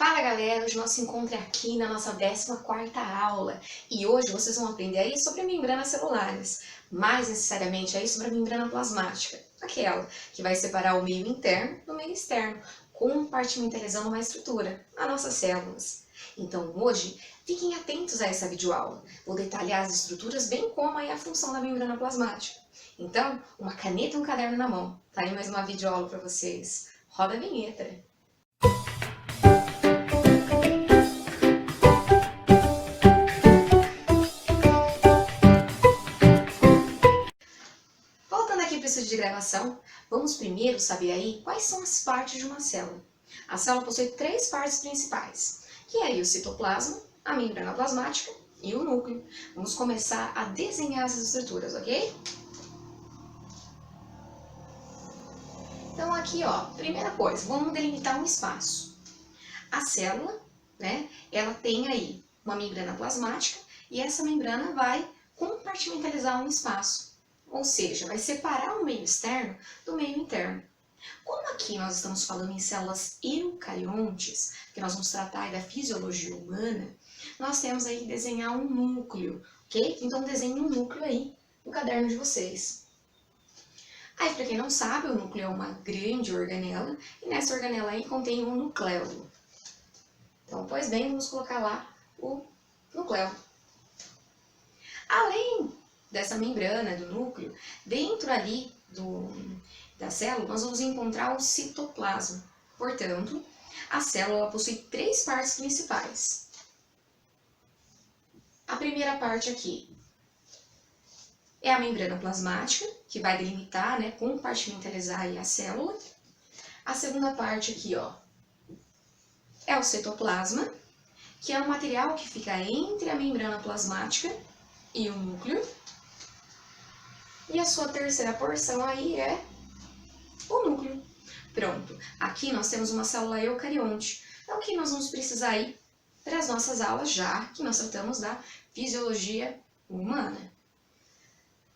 Fala galera, hoje nosso encontro é aqui na nossa 14ª aula e hoje vocês vão aprender aí sobre membranas celulares, mais necessariamente aí sobre a membrana plasmática, aquela que vai separar o meio interno do meio externo, compartimentalizando uma estrutura, as nossas células. Então hoje, fiquem atentos a essa videoaula, vou detalhar as estruturas bem como aí a função da membrana plasmática. Então, uma caneta e um caderno na mão, tá aí mais uma videoaula para vocês. Roda a vinheta! Voltando aqui para o estúdio de gravação, vamos primeiro saber aí quais são as partes de uma célula. A célula possui três partes principais, que é aí o citoplasma, a membrana plasmática e o núcleo. Vamos começar a desenhar essas estruturas, ok? Então aqui, ó, primeira coisa, vamos delimitar um espaço. A célula, né, ela tem aí uma membrana plasmática e essa membrana vai compartimentalizar um espaço. Ou seja, vai separar o meio externo do meio interno. Como aqui nós estamos falando em células eucariontes, que nós vamos tratar aí da fisiologia humana, nós temos aí que desenhar um núcleo, ok? Então desenhe um núcleo aí no caderno de vocês. Aí, para quem não sabe, o núcleo é uma grande organela e nessa organela aí contém um nucleolo. Então, pois bem, vamos colocar lá o nucleolo. Além dessa membrana do núcleo, dentro ali da célula, nós vamos encontrar o citoplasma. Portanto, a célula possui três partes principais. A primeira parte aqui é a membrana plasmática, que vai delimitar, né, compartimentalizar aí a célula. A segunda parte aqui, ó, é o citoplasma, que é o material que fica entre a membrana plasmática e o núcleo. E a sua terceira porção aí é o núcleo. Pronto, aqui nós temos uma célula eucarionte. É o que nós vamos precisar aí para as nossas aulas, já que nós tratamos da fisiologia humana.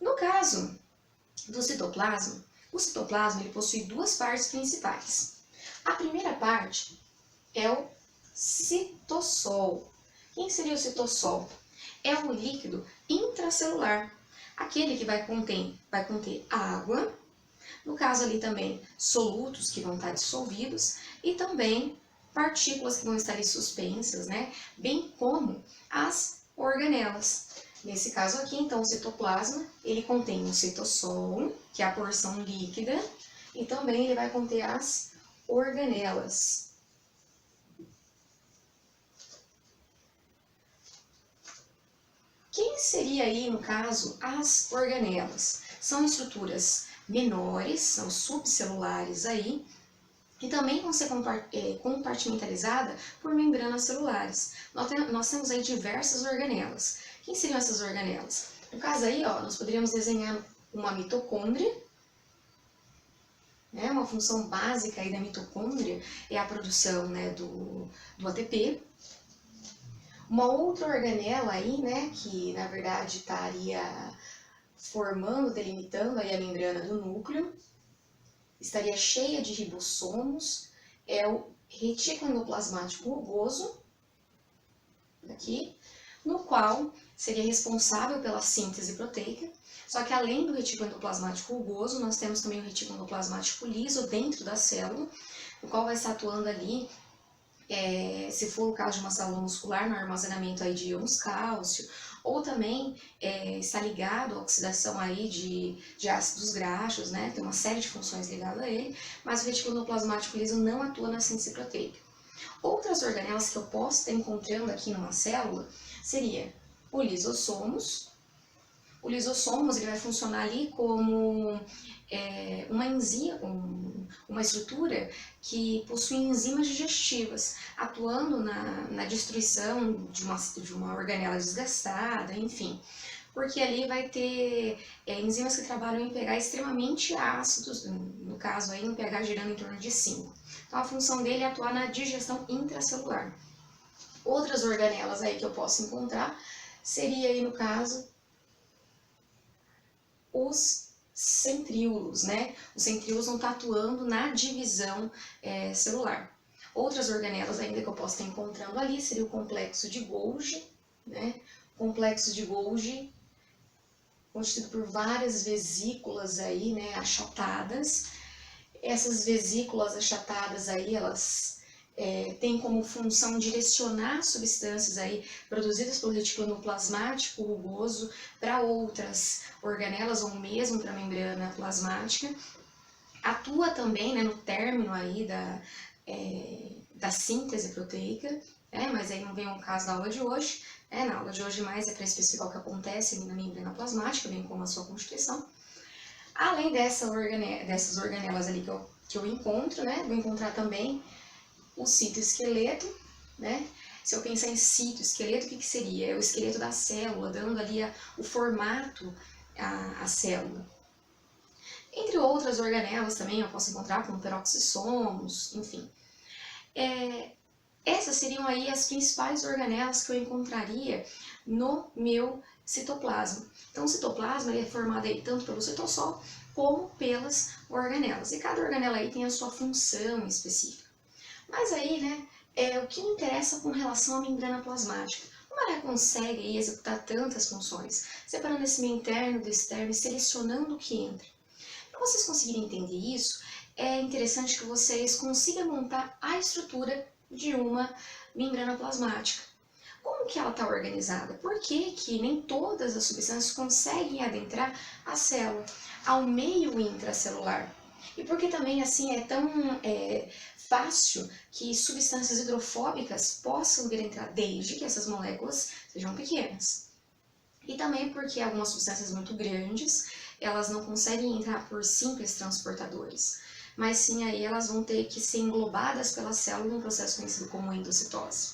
No caso do citoplasma, o citoplasma ele possui duas partes principais. A primeira parte é o citossol. Quem seria o citossol? É um líquido intracelular, aquele que vai conter água, no caso ali também solutos que vão estar dissolvidos e também partículas que vão estar ali suspensas, né? Bem como as organelas. Nesse caso aqui, então, o citoplasma, ele contém o citossol, que é a porção líquida, e também ele vai conter as organelas. Quem seria aí, no caso, as organelas? São estruturas menores, são subcelulares aí, e também vão ser compartimentalizadas por membranas celulares. Nós temos aí diversas organelas. Quem seriam essas organelas? No caso aí, ó, nós poderíamos desenhar uma mitocôndria, né? Uma função básica aí da mitocôndria é a produção, né, do ATP. Uma outra organela aí, né, que na verdade estaria formando, delimitando aí a membrana do núcleo, estaria cheia de ribossomos, é o retículo endoplasmático rugoso, aqui, no qual seria responsável pela síntese proteica. Só que além do retículo endoplasmático rugoso, nós temos também o retículo endoplasmático liso dentro da célula, o qual vai estar atuando ali, se for o caso de uma célula muscular, no armazenamento aí de íons cálcio, ou também está ligado à oxidação aí de ácidos graxos, né? Tem uma série de funções ligadas a ele, mas o retículo endoplasmático liso não atua na síntese proteica. Outras organelas que eu posso estar encontrando aqui numa célula seria o lisossomos. O lisossomos ele vai funcionar ali como uma enzima, uma estrutura que possui enzimas digestivas, atuando na destruição de uma organela desgastada, enfim. Porque ali vai ter enzimas que trabalham em pH extremamente ácidos, no caso aí um pH girando em torno de 5. Então a função dele é atuar na digestão intracelular. Outras organelas aí que eu posso encontrar seria aí no caso os centríolos, né? Os centríolos vão estar atuando na divisão celular. Outras organelas ainda que eu posso estar encontrando ali seria o complexo de Golgi, né? Complexo de Golgi constituído por várias vesículas aí, né, achatadas. Essas vesículas achatadas aí, elas têm como função direcionar substâncias aí produzidas pelo retículo plasmático rugoso para outras organelas ou mesmo para a membrana plasmática. Atua também, né, no término aí da síntese proteica, mas aí não vem um caso da aula de hoje. Na aula de hoje mais é para especificar o que acontece na membrana plasmática, bem como a sua constituição. Além dessas organelas ali que eu encontro, né, vou encontrar também o citoesqueleto, né? Se eu pensar em citoesqueleto, o que seria? É o esqueleto da célula, dando ali o formato à célula. Entre outras organelas também eu posso encontrar como peroxissomos, enfim. Essas seriam aí as principais organelas que eu encontraria no meu citoplasma. Então o citoplasma ele é formado aí tanto pelo citossol como pelas organelas. E cada organela aí tem a sua função específica. Mas aí, né, o que me interessa com relação à membrana plasmática? Como ela consegue aí executar tantas funções, separando esse meio interno do externo e selecionando o que entra? Para vocês conseguirem entender isso, é interessante que vocês consigam montar a estrutura de uma membrana plasmática. Como que ela está organizada? Por que que nem todas as substâncias conseguem adentrar a célula, ao meio intracelular? E por que também assim é tão fácil que substâncias hidrofóbicas possam vir entrar desde que essas moléculas sejam pequenas? E também porque algumas substâncias muito grandes, elas não conseguem entrar por simples transportadores, mas sim aí elas vão ter que ser englobadas pela célula num processo conhecido como endocitose.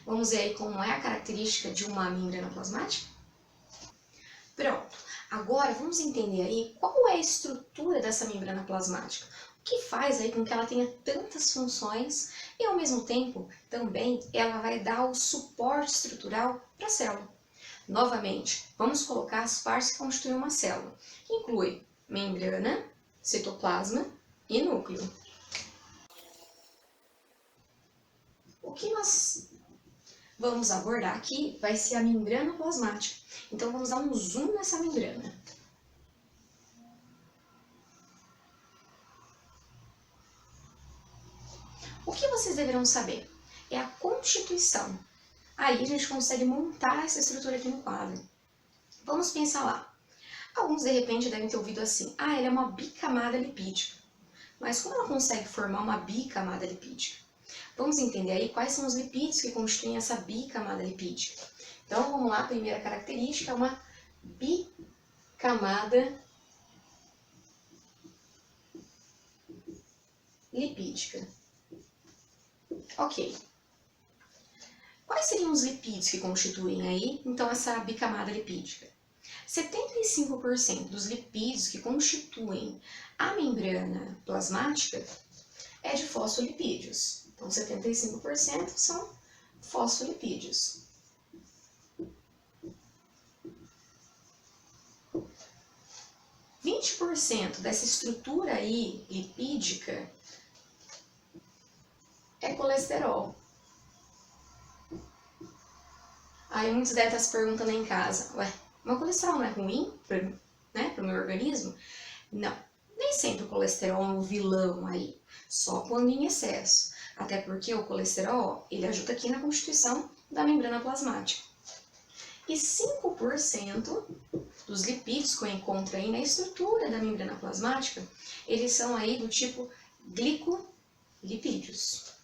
Vamos ver aí como é a característica de uma membrana plasmática? Pronto, agora vamos entender aí qual é a estrutura dessa membrana plasmática. O que faz aí com que ela tenha tantas funções e ao mesmo tempo também ela vai dar o suporte estrutural para a célula. Novamente, vamos colocar as partes que constituem uma célula, que inclui membrana, citoplasma e núcleo. O que nós vamos abordar aqui vai ser a membrana plasmática. Então vamos dar um zoom nessa membrana. O que vocês deverão saber é a constituição. Aí a gente consegue montar essa estrutura aqui no quadro. Vamos pensar lá. Alguns de repente devem ter ouvido assim, ela é uma bicamada lipídica. Mas como ela consegue formar uma bicamada lipídica? Vamos entender aí quais são os lipídios que constituem essa bicamada lipídica. Então vamos lá, a primeira característica é uma bicamada lipídica. Ok. Quais seriam os lipídios que constituem aí, então, essa bicamada lipídica? 75% dos lipídios que constituem a membrana plasmática é de fosfolipídios. Então, 75% são fosfolipídios. – 20% dessa estrutura aí lipídica é colesterol. Aí muitos devem estar se perguntando em casa, ué, mas o colesterol não é ruim para o meu organismo? Não, nem sempre o colesterol é um vilão aí, só quando em excesso. Até porque o colesterol, ele ajuda aqui na constituição da membrana plasmática. E 5% dos lipídios que eu encontro aí na estrutura da membrana plasmática, eles são aí do tipo glicolipídios.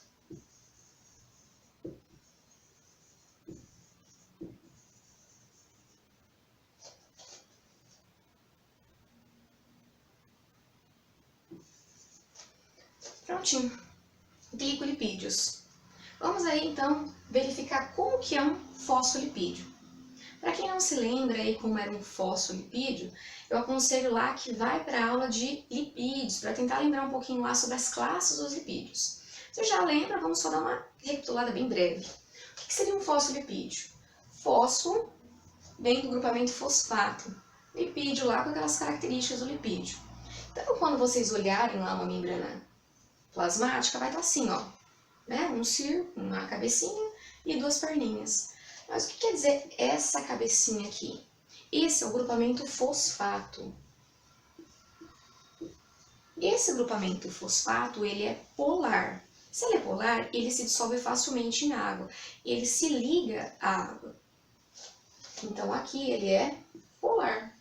Prontinho, glicolipídios. Vamos aí então verificar como que é um fosfolipídio. Para quem não se lembra aí como era um fosfolipídio, eu aconselho lá que vai para a aula de lipídios, para tentar lembrar um pouquinho lá sobre as classes dos lipídios. Você já lembra, vamos só dar uma recapitulada bem breve. O que seria um fosfolipídio? Fosfo vem do grupamento fosfato, lipídio lá com aquelas características do lipídio. Então quando vocês olharem lá uma membrana plasmática, vai estar assim, ó, né? Um círculo, uma cabecinha e duas perninhas. Mas o que quer dizer essa cabecinha aqui? Esse é o grupamento fosfato. Esse grupamento fosfato, ele é polar. Se ele é polar, ele se dissolve facilmente em água. Ele se liga à água. Então, aqui ele é polar.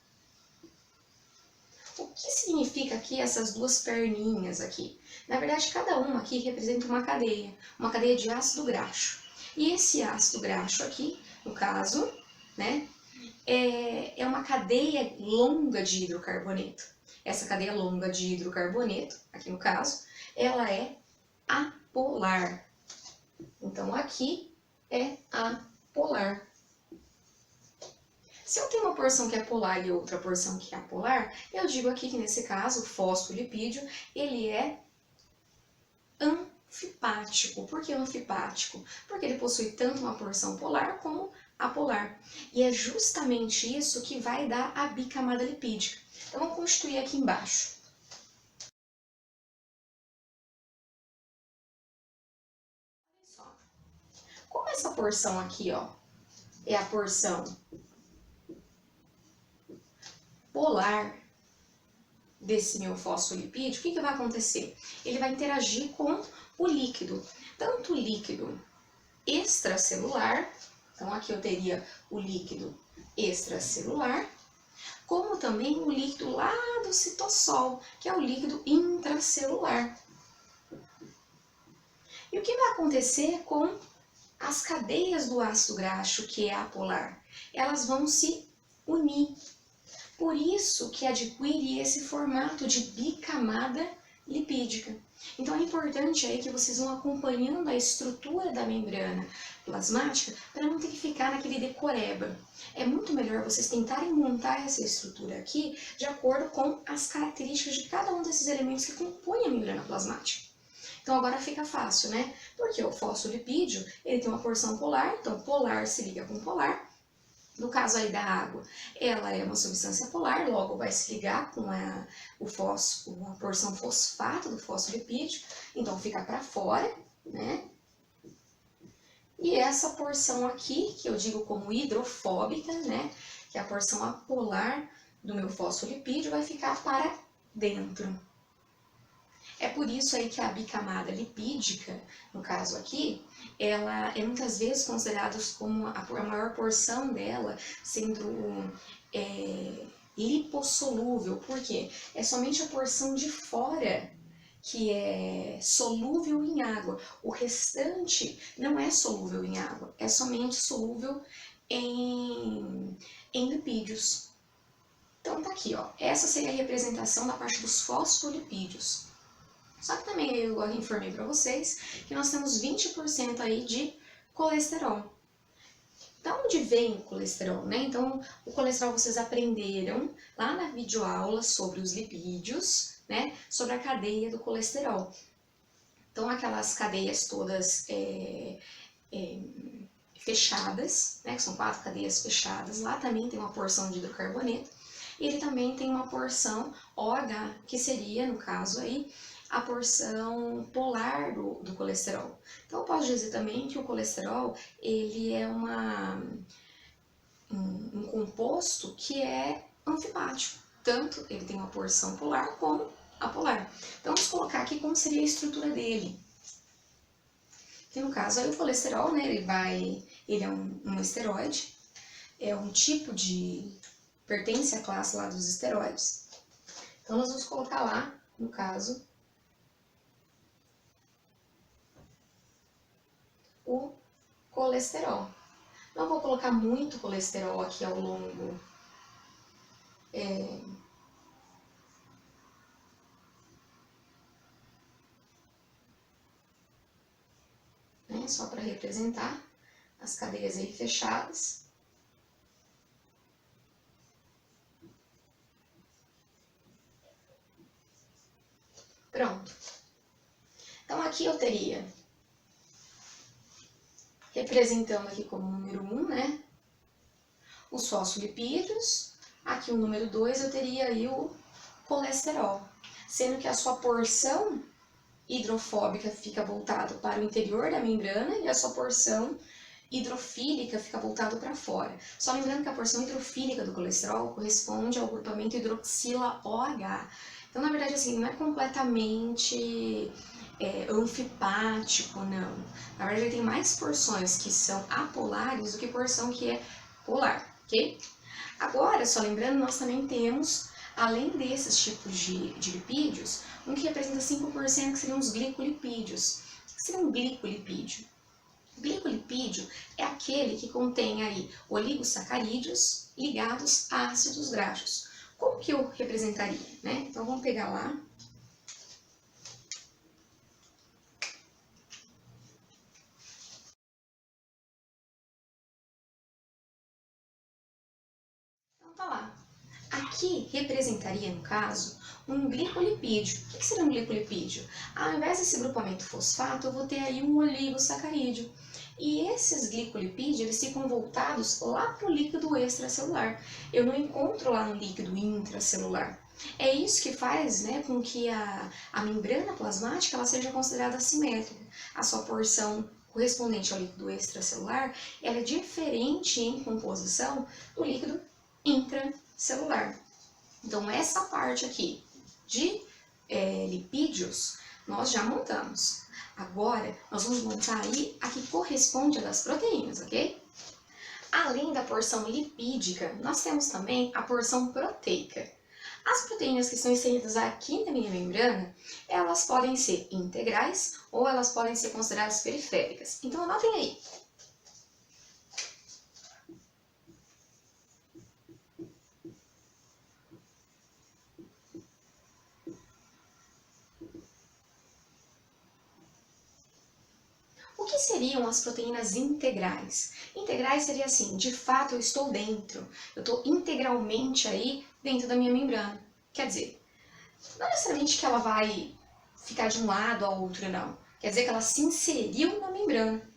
O que significa aqui essas duas perninhas aqui? Na verdade, cada uma aqui representa uma cadeia de ácido graxo. E esse ácido graxo aqui, no caso, né, é uma cadeia longa de hidrocarboneto. Essa cadeia longa de hidrocarboneto, aqui no caso, ela é apolar. Então, aqui é apolar. Se eu tenho uma porção que é polar e outra porção que é apolar, eu digo aqui que nesse caso o fosfolipídio, ele é anfipático. Por que anfipático? Porque ele possui tanto uma porção polar como apolar. E é justamente isso que vai dar a bicamada lipídica. Então, vamos constituir aqui embaixo. Olha só. Como essa porção aqui, ó, é a porção polar desse meu fosfolipídio, o que vai acontecer? Ele vai interagir com o líquido, tanto o líquido extracelular, então aqui eu teria o líquido extracelular, como também o líquido lá do citossol, que é o líquido intracelular. E o que vai acontecer com as cadeias do ácido graxo, que é apolar? Elas vão se unir. Por isso que adquire esse formato de bicamada lipídica. Então é importante aí que vocês vão acompanhando a estrutura da membrana plasmática para não ter que ficar naquele decoreba. É muito melhor vocês tentarem montar essa estrutura aqui de acordo com as características de cada um desses elementos que compõem a membrana plasmática. Então agora fica fácil, né? Porque o fosfolipídio, ele tem uma porção polar, então polar se liga com polar. No caso aí da água, ela é uma substância polar, logo vai se ligar com a porção fosfato do fosfolipídio, então fica para fora, né? E essa porção aqui, que eu digo como hidrofóbica, né? Que é a porção apolar do meu fosfolipídio, vai ficar para dentro. É por isso aí que a bicamada lipídica, no caso aqui, ela é muitas vezes considerada como a maior porção dela sendo lipossolúvel. Por quê? É somente a porção de fora que é solúvel em água. O restante não é solúvel em água, é somente solúvel em lipídios. Então tá aqui, ó. Essa seria a representação da parte dos fosfolipídios. Só que também eu informei para vocês que nós temos 20% aí de colesterol. Da onde vem o colesterol, né? Então, o colesterol vocês aprenderam lá na videoaula sobre os lipídios, né? Sobre a cadeia do colesterol. Então, aquelas cadeias todas fechadas, né? Que são 4 cadeias fechadas. Lá também tem uma porção de hidrocarboneto. E ele também tem uma porção OH, que seria, no caso aí, a porção polar do colesterol. Então, eu posso dizer também que o colesterol, ele é um composto que é anfipático. Tanto ele tem uma porção polar como apolar. Então, vamos colocar aqui como seria a estrutura dele. Que no caso, aí o colesterol, né, ele é um esteroide, é um tipo de... pertence à classe lá dos esteroides. Então, nós vamos colocar lá, no caso, o colesterol. Não vou colocar muito colesterol aqui ao longo né, só para representar as cadeias aí fechadas. Pronto. Então aqui eu teria, representando aqui como número 1, né, os fosfolipídios. Aqui o número 2 eu teria aí o colesterol, sendo que a sua porção hidrofóbica fica voltada para o interior da membrana e a sua porção hidrofílica fica voltada para fora. Só lembrando que a porção hidrofílica do colesterol corresponde ao grupamento hidroxila OH. Então, na verdade, assim, não é completamente anfipático, não. Na verdade, ele tem mais porções que são apolares do que porção que é polar, ok? Agora, só lembrando, nós também temos, além desses tipos de lipídios, um que representa 5% que seriam os glicolipídios. O que seria um glicolipídio? O glicolipídio é aquele que contém aí oligosacarídeos ligados a ácidos graxos. Como que eu representaria, né? Então, vamos pegar lá. Então, tá lá. Aqui representaria, no caso, um glicolipídio. O que seria um glicolipídio? Ao invés desse grupamento fosfato, eu vou ter aí um oligosacarídeo. E esses glicolipídios, eles ficam voltados lá para o líquido extracelular. Eu não encontro lá no líquido intracelular. É isso que faz, né, com que a membrana plasmática ela seja considerada assimétrica. A sua porção correspondente ao líquido extracelular ela é diferente em composição do líquido intracelular. Então, essa parte aqui de lipídios, nós já montamos. Agora, nós vamos montar aí a que corresponde a das proteínas, ok? Além da porção lipídica, nós temos também a porção proteica. As proteínas que estão inseridas aqui na minha membrana, elas podem ser integrais ou elas podem ser consideradas periféricas. Então, anotem aí. O que seriam as proteínas integrais? Integrais seria assim, de fato eu estou dentro, eu estou integralmente aí dentro da minha membrana. Quer dizer, não necessariamente que ela vai ficar de um lado ao outro, não. Quer dizer que ela se inseriu na membrana.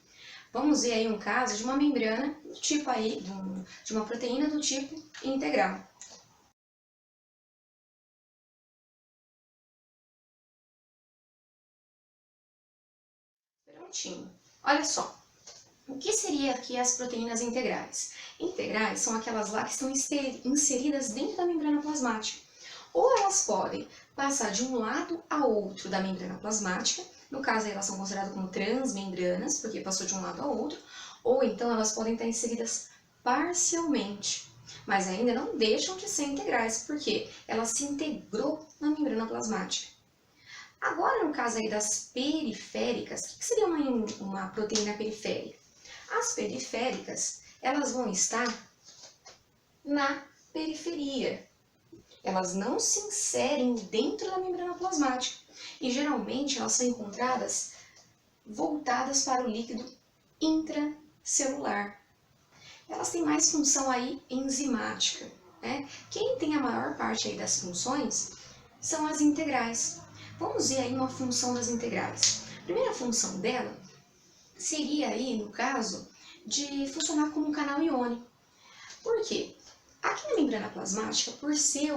Vamos ver aí um caso de uma membrana do tipo aí, de uma proteína do tipo integral. Prontinho. Olha só. O que seria aqui as proteínas integrais? Integrais são aquelas lá que estão inseridas dentro da membrana plasmática. Ou elas podem passar de um lado a outro da membrana plasmática, no caso elas são consideradas como transmembranas, porque passou de um lado ao outro, ou então elas podem estar inseridas parcialmente, mas ainda não deixam de ser integrais, porque ela se integrou na membrana plasmática. Agora, no caso aí das periféricas, o que seria uma proteína periférica? As periféricas, elas vão estar na periferia. Elas não se inserem dentro da membrana plasmática e geralmente elas são encontradas voltadas para o líquido intracelular. Elas têm mais função aí enzimática, né? Quem tem a maior parte aí das funções são as integrais. Vamos ver aí uma função das integrais. A primeira função dela seria aí, no caso, de funcionar como um canal iônico. Por quê? Aqui na membrana plasmática, por ser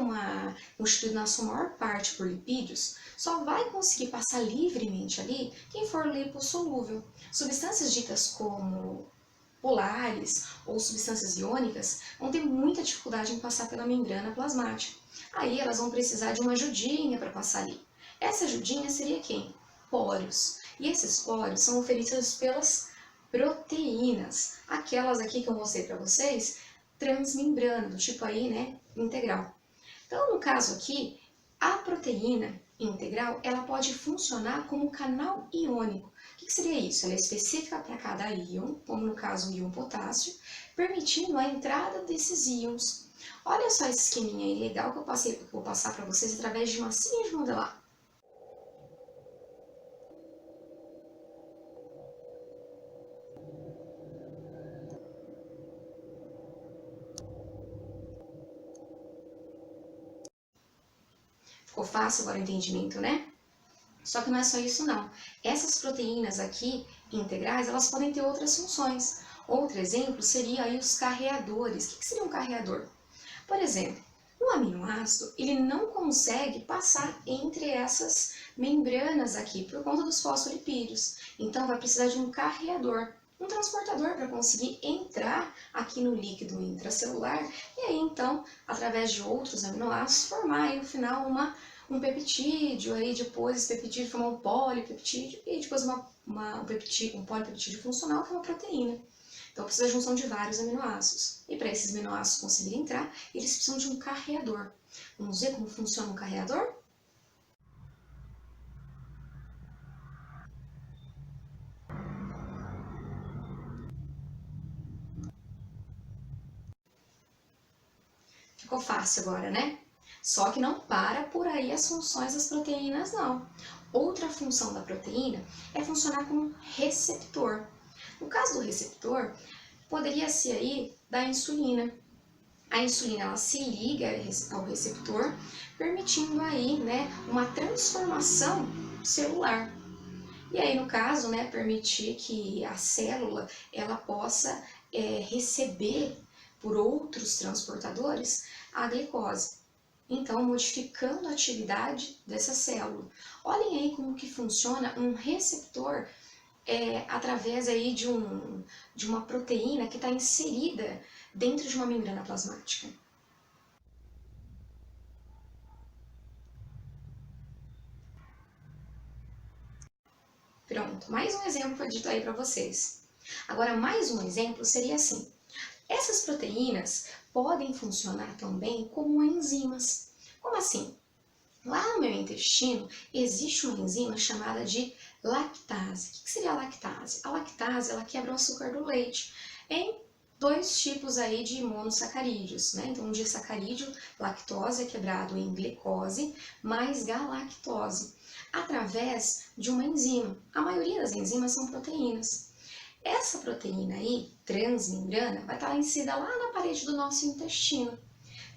constituída na sua maior parte por lipídios, só vai conseguir passar livremente ali quem for lipossolúvel. Substâncias ditas como polares ou substâncias iônicas vão ter muita dificuldade em passar pela membrana plasmática. Aí elas vão precisar de uma ajudinha para passar ali. Essa ajudinha seria quem? Poros. E esses poros são oferecidos pelas proteínas. Aquelas aqui que eu mostrei para vocês, transmembrana, do tipo aí, né, integral. Então, no caso aqui, a proteína integral, ela pode funcionar como canal iônico. O que seria isso? Ela é específica para cada íon, como no caso o íon potássio, permitindo a entrada desses íons. Olha só esse esqueminha aí legal que eu vou passar para vocês através de massinha de modelar. Ficou fácil agora o entendimento, né? Só que não é só isso não. Essas proteínas aqui, integrais, elas podem ter outras funções. Outro exemplo seria aí os carreadores. O que seria um carreador? Por exemplo, O aminoácido, ele não consegue passar entre essas membranas aqui, por conta dos fosfolipídios. Então, vai precisar de um carreador, um transportador para conseguir entrar aqui no líquido intracelular e aí, então, através de outros aminoácidos, formar aí no final um peptídeo, aí depois esse peptídeo formar um polipeptídeo e depois um polipeptídeo funcional, que é uma proteína. Então precisa da junção de vários aminoácidos. E para esses aminoácidos conseguirem entrar, eles precisam de um carreador. Vamos ver como funciona um carreador? Ficou fácil agora, né? Só que não para por aí as funções das proteínas, não. Outra função da proteína é funcionar como receptor. No caso do receptor, poderia ser aí da insulina. A insulina ela se liga ao receptor, permitindo aí, né, uma transformação celular. E aí, no caso, né, permitir que a célula ela possa receber por outros transportadores a glicose. Então, modificando a atividade dessa célula. Olhem aí como que funciona um receptor através aí de uma proteína que está inserida dentro de uma membrana plasmática. Pronto, mais um exemplo foi dito aí para vocês. Agora, mais um exemplo seria assim. Essas proteínas podem funcionar também como enzimas. Como assim? Lá no meu intestino existe uma enzima chamada de lactase. O que seria a lactase? A lactase ela quebra o açúcar do leite em dois tipos aí de monossacarídeos, né? Então, um disacarídeo, lactose, é quebrado em glicose mais galactose, através de uma enzima. A maioria das enzimas são proteínas. Essa proteína aí, transmembrana, vai estar inserida lá na parede do nosso intestino.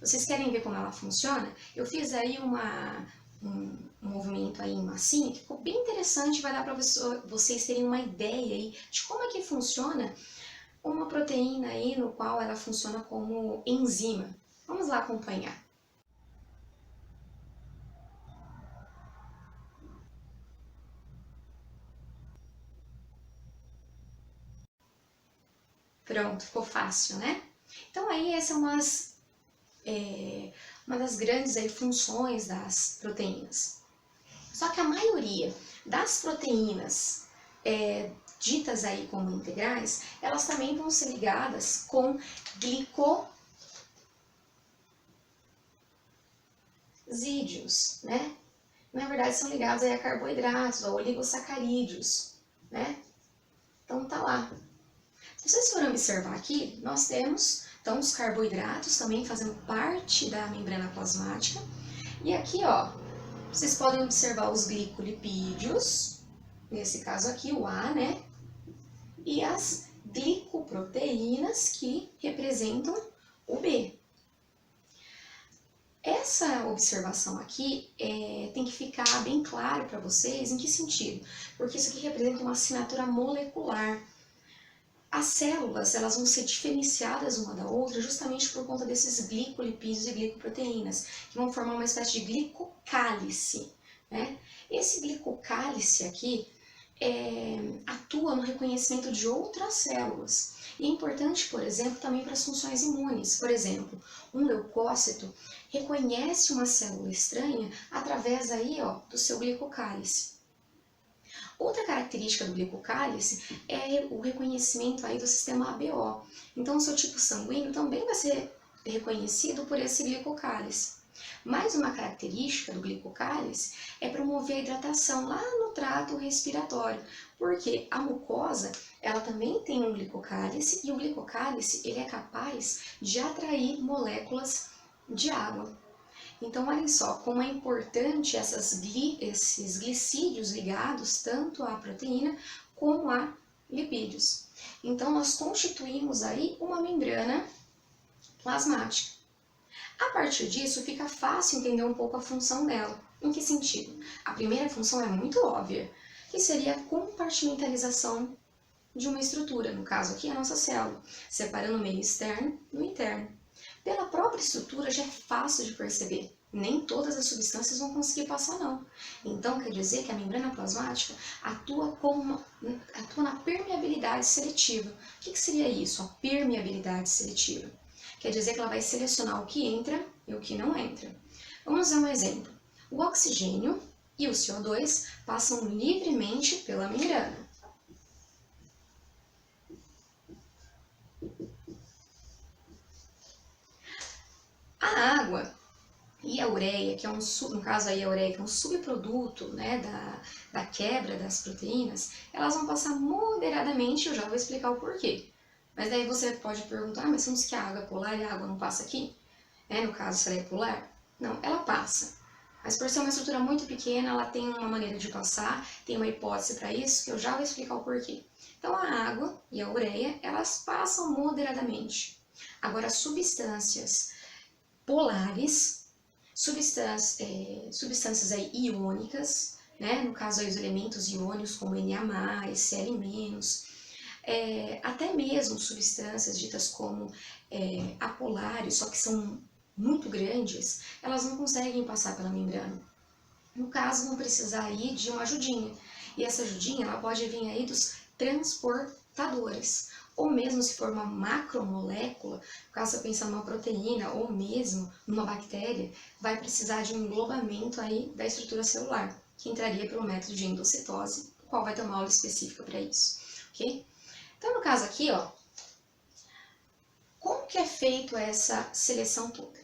Vocês querem ver como ela funciona? Eu fiz aí um movimento aí em massinha que ficou bem interessante, vai dar para vocês terem uma ideia aí de como é que funciona uma proteína aí no qual ela funciona como enzima. Vamos lá acompanhar. Pronto, ficou fácil, né? Então aí essa é uma das grandes aí funções das proteínas. Só que a maioria das proteínas ditas aí como integrais, elas também vão ser ligadas com glicosídeos, né? Na verdade são ligados aí a carboidratos, a oligosacarídeos, né? Então tá lá. Se vocês forem observar aqui, nós temos então os carboidratos também fazendo parte da membrana plasmática. E aqui, ó, vocês podem observar os glicolipídios, nesse caso aqui o A, né? E as glicoproteínas que representam o B. Essa observação aqui tem que ficar bem claro para vocês em que sentido? Porque isso aqui representa uma assinatura molecular. As células elas vão ser diferenciadas uma da outra justamente por conta desses glicolipídios e glicoproteínas, que vão formar uma espécie de glicocálice, né? Esse glicocálice aqui atua no reconhecimento de outras células. E é importante, por exemplo, também para as funções imunes. Por exemplo, um leucócito reconhece uma célula estranha através aí, ó, do seu glicocálice. Outra característica do glicocálice é o reconhecimento aí do sistema ABO. Então, o seu tipo sanguíneo também vai ser reconhecido por esse glicocálice. Mais uma característica do glicocálice é promover a hidratação lá no trato respiratório, porque a mucosa ela também tem um glicocálice e o glicocálice ele é capaz de atrair moléculas de água. Então, olhem só como é importante esses glicídios ligados tanto à proteína como a lipídios. Então, nós constituímos aí uma membrana plasmática. A partir disso, fica fácil entender um pouco a função dela. Em que sentido? A primeira função é muito óbvia, que seria a compartimentalização de uma estrutura, no caso aqui a nossa célula, separando o meio externo do interno. Pela própria estrutura já é fácil de perceber. Nem todas as substâncias vão conseguir passar, não. Então, quer dizer que a membrana plasmática atua na permeabilidade seletiva. O que seria isso, a permeabilidade seletiva? Quer dizer que ela vai selecionar o que entra e o que não entra. Vamos dar um exemplo. O oxigênio e o CO2 passam livremente pela membrana. A água e a ureia, que é no caso aí a ureia, que é um subproduto, né, da quebra das proteínas, elas vão passar moderadamente, eu já vou explicar o porquê. Mas daí você pode perguntar, mas se que a água é polar e a água não passa aqui? No caso, se ela é polar? Não, ela passa. Mas por ser uma estrutura muito pequena, ela tem uma maneira de passar, tem uma hipótese para isso, que eu já vou explicar o porquê. Então a água e a ureia, elas passam moderadamente. Agora, substâncias polares, substâncias aí iônicas, né? No caso aí os elementos iônicos como Na+, Cl-, até mesmo substâncias ditas como apolares, só que são muito grandes, elas não conseguem passar pela membrana. No caso, vão precisar aí de uma ajudinha. E essa ajudinha, ela pode vir aí dos transportadores. Ou mesmo se for uma macromolécula, no caso você pensar numa proteína ou mesmo numa bactéria, vai precisar de um englobamento aí da estrutura celular, que entraria pelo método de endocitose, o qual vai ter uma aula específica para isso, ok? Então, no caso aqui, ó, como que é feito essa seleção toda?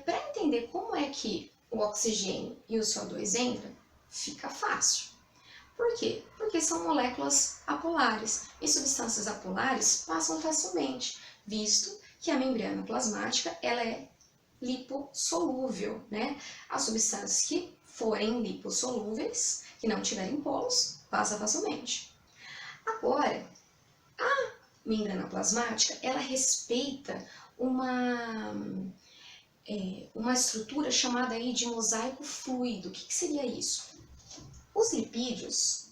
Para entender como é que o oxigênio e o CO2 entram, fica fácil. Por quê? Porque são moléculas apolares e substâncias apolares passam facilmente, visto que a membrana plasmática ela é lipossolúvel, né? As substâncias que forem lipossolúveis, que não tiverem polos, passa facilmente. Agora, a membrana plasmática ela respeita uma estrutura chamada aí de mosaico fluido. O que seria isso? Os lipídios,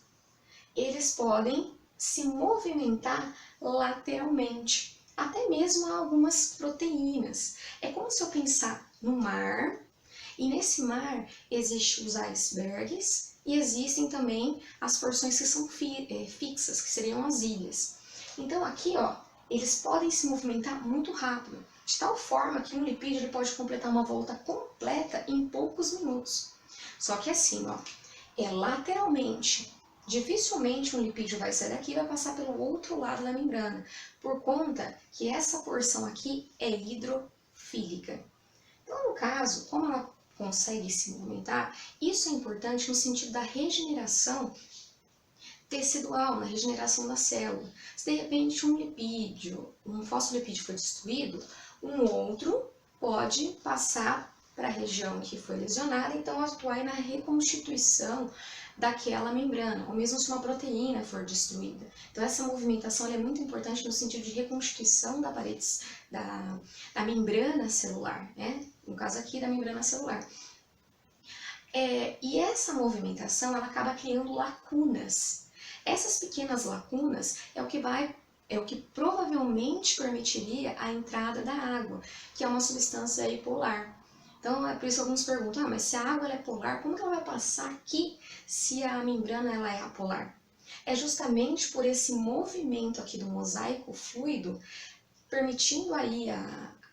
eles podem se movimentar lateralmente, até mesmo algumas proteínas. É como se eu pensar no mar, e nesse mar existem os icebergs e existem também as porções que são fixas, que seriam as ilhas. Então aqui, ó, eles podem se movimentar muito rápido, de tal forma que um lipídio ele pode completar uma volta completa em poucos minutos. Só que assim, ó, lateralmente. Dificilmente um lipídio vai sair daqui e vai passar pelo outro lado da membrana, por conta que essa porção aqui é hidrofílica. Então, no caso, como ela consegue se movimentar, isso é importante no sentido da regeneração tecidual, na regeneração da célula. Se de repente um lipídio, um fosfolipídio foi destruído, um outro pode passar para a região que foi lesionada, então atuar na reconstituição daquela membrana, ou mesmo se uma proteína for destruída. Então essa movimentação é muito importante no sentido de reconstituição da parede, da membrana celular, né? No caso aqui da membrana celular. E essa movimentação ela acaba criando lacunas. Essas pequenas lacunas é o que provavelmente permitiria a entrada da água, que é uma substância aí polar. Então, é por isso que alguns perguntam, mas se a água ela é polar, como que ela vai passar aqui se a membrana ela é apolar? É justamente por esse movimento aqui do mosaico fluido, permitindo aí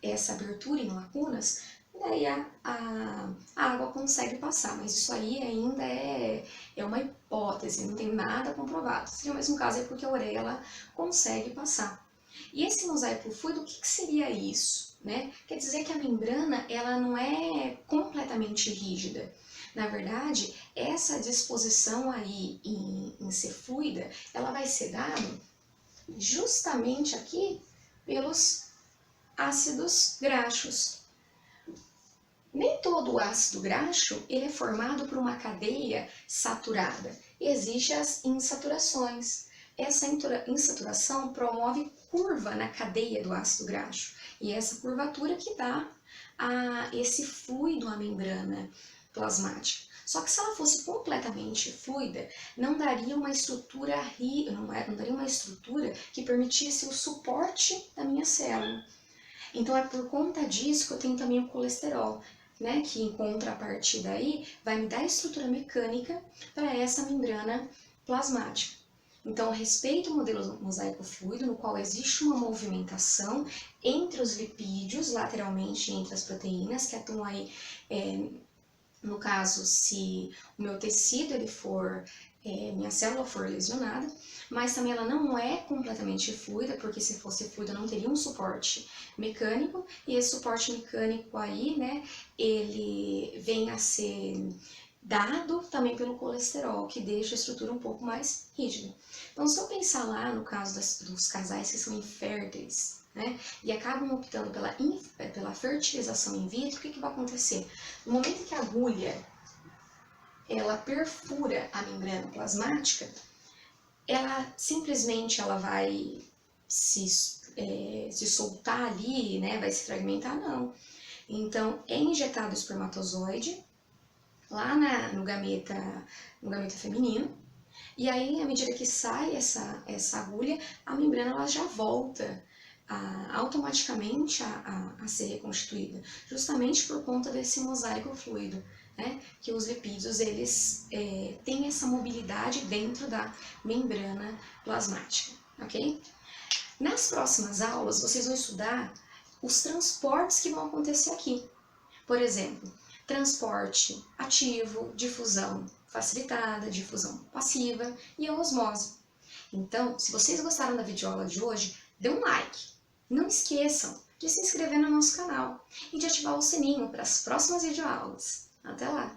essa abertura em lacunas, daí a água consegue passar, mas isso aí ainda é uma hipótese, não tem nada comprovado. Seria o mesmo caso porque a ureia ela consegue passar. E esse mosaico fluido, o que seria isso? Né? Quer dizer que a membrana ela não é completamente rígida. Na verdade, essa disposição aí em ser fluida, ela vai ser dada justamente aqui pelos ácidos graxos. Nem todo o ácido graxo ele é formado por uma cadeia saturada. Existem as insaturações. Essa insaturação promove curva na cadeia do ácido graxo. E essa curvatura que dá esse fluido à membrana plasmática. Só que se ela fosse completamente fluida, não daria uma estrutura não daria uma estrutura que permitisse o suporte da minha célula. Então é por conta disso que eu tenho também o colesterol, né, que em contrapartida daí vai me dar estrutura mecânica para essa membrana plasmática. Então, respeito o modelo mosaico fluido, no qual existe uma movimentação entre os lipídios, lateralmente entre as proteínas, que atuam aí, no caso, se o meu tecido ele for, minha célula for lesionada, mas também ela não é completamente fluida, porque se fosse fluida não teria um suporte mecânico, e esse suporte mecânico aí, né, ele vem a ser dado também pelo colesterol, que deixa a estrutura um pouco mais rígida. Então, se eu pensar lá no caso dos casais que são inférteis, né, e acabam optando pela fertilização in vitro, o que vai acontecer? No momento que a agulha ela perfura a membrana plasmática, ela simplesmente ela vai se soltar ali, né, vai se fragmentar, não. Então, é injetado o espermatozoide lá no gameta feminino, e aí, à medida que sai essa agulha, a membrana ela já volta automaticamente a ser reconstituída, justamente por conta desse mosaico fluido, né? Que os lipídios eles têm essa mobilidade dentro da membrana plasmática, ok? Nas próximas aulas, vocês vão estudar os transportes que vão acontecer aqui. Por exemplo, transporte ativo, difusão facilitada, difusão passiva e a osmose. Então, se vocês gostaram da videoaula de hoje, dê um like. Não esqueçam de se inscrever no nosso canal e de ativar o sininho para as próximas videoaulas. Até lá!